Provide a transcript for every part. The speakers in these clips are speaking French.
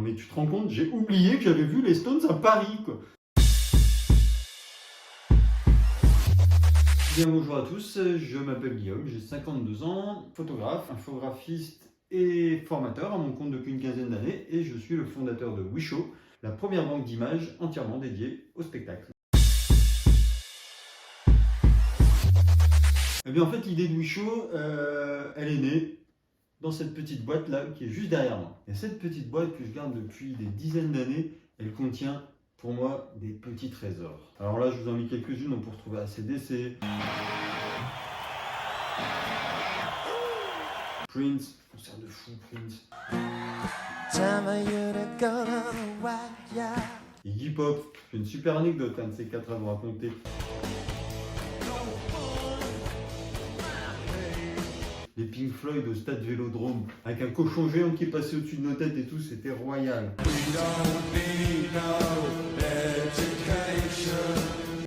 mais tu te rends compte, j'ai oublié que j'avais vu les Stones à Paris, quoi. Bien, bonjour à tous, je m'appelle Guillaume, j'ai 52 ans, photographe, infographiste et formateur à mon compte depuis une quinzaine d'années et je suis le fondateur de Wishow, la première banque d'images entièrement dédiée au spectacle. Eh bien en fait l'idée de Wishow, elle est née dans cette petite boîte là qui est juste derrière moi. Et cette petite boîte que je garde depuis des dizaines d'années, elle contient pour moi des petits trésors. Alors là je vous en ai mis quelques-unes pour retrouver ACDC, Prince, concert de fou Prince, Iggy Pop, j'ai une super anecdote de ces quatre à vous raconter. Les Pink Floyd au stade Vélodrome, avec un cochon géant qui est passé au-dessus de nos têtes et tout, c'était royal.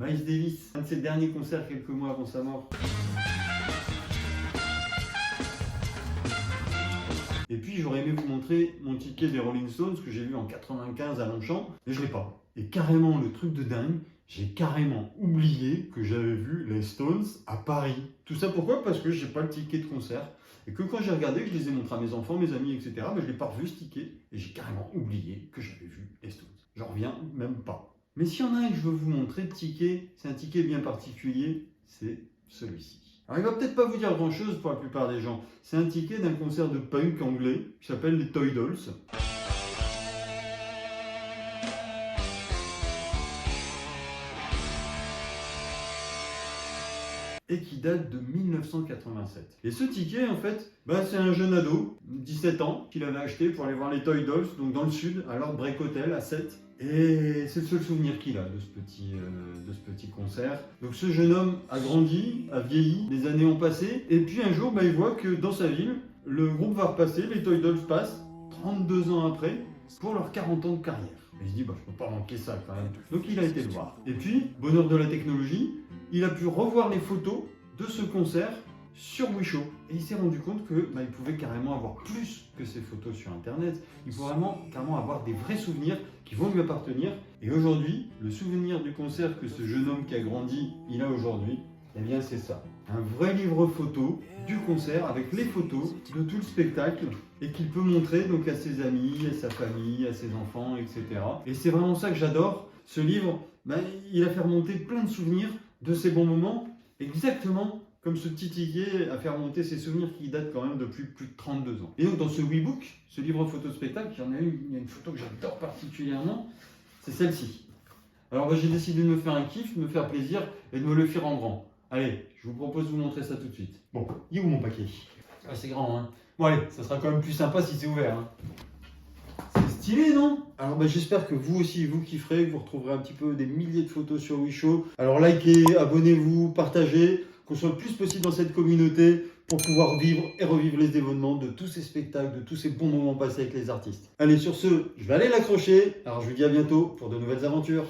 Miles Davis, un de ses derniers concerts quelques mois avant sa mort. Et puis j'aurais aimé vous montrer mon ticket des Rolling Stones que j'ai vu en 95 à Longchamp, mais je l'ai pas. Et carrément, le truc de dingue, j'ai carrément oublié que j'avais vu les Stones à Paris. Tout ça pourquoi? Parce que j'ai pas le ticket de concert. Et que quand j'ai regardé, que je les ai montrés à mes enfants, mes amis, etc., mais je l'ai pas revu ce ticket. Et j'ai carrément oublié que j'avais vu les Stones. J'en reviens même pas. Mais s'il y en a un que je veux vous montrer de ticket, c'est un ticket bien particulier, c'est celui-ci. Alors il va peut-être pas vous dire grand chose pour la plupart des gens. C'est un ticket d'un concert de punk anglais qui s'appelle les Toy Dolls. Et qui date de 1987. Et ce ticket, en fait, c'est un jeune ado, 17 ans, qui l'avait acheté pour aller voir les Toy Dolls, donc dans le sud, à Lord Break Hotel, à 7. Et c'est le seul souvenir qu'il a de ce petit concert. Donc ce jeune homme a grandi, a vieilli, des années ont passé, et puis un jour, il voit que dans sa ville, le groupe va repasser, les Toy Dolls passent, 32 ans après, pour leurs 40 ans de carrière. Et il se dit, je peux pas manquer ça quand même. Donc il a été le voir. Et puis, bonheur de la technologie, il a pu revoir les photos de ce concert sur Wishow. Et il s'est rendu compte que il pouvait carrément avoir plus que ces photos sur internet. Il pouvait carrément avoir des vrais souvenirs qui vont lui appartenir. Et aujourd'hui, le souvenir du concert que ce jeune homme qui a grandi, il a aujourd'hui, eh bien c'est ça. Un vrai livre photo du concert avec les photos de tout le spectacle et qu'il peut montrer donc à ses amis, à sa famille, à ses enfants, etc. Et c'est vraiment ça que j'adore. Ce livre, il a fait remonter plein de souvenirs de ces bons moments, exactement comme ce petit ticket a fait remonter ses souvenirs qui datent quand même depuis plus de 32 ans. Et donc dans ce WeBook, ce livre photo spectacle, il y a une photo que j'adore particulièrement, c'est celle-ci. Alors j'ai décidé de me faire un kiff, de me faire plaisir et de me le faire en grand. Allez, je vous propose de vous montrer ça tout de suite. Bon, il est où mon paquet? C'est grand, hein. Bon allez, ça sera quand même plus sympa si c'est ouvert, hein. C'est stylé, non? Alors j'espère que vous aussi, vous kifferez, que vous retrouverez un petit peu des milliers de photos sur Wishow. Alors likez, abonnez-vous, partagez, qu'on soit le plus possible dans cette communauté pour pouvoir vivre et revivre les événements de tous ces spectacles, de tous ces bons moments passés avec les artistes. Allez, sur ce, je vais aller l'accrocher. Alors je vous dis à bientôt pour de nouvelles aventures.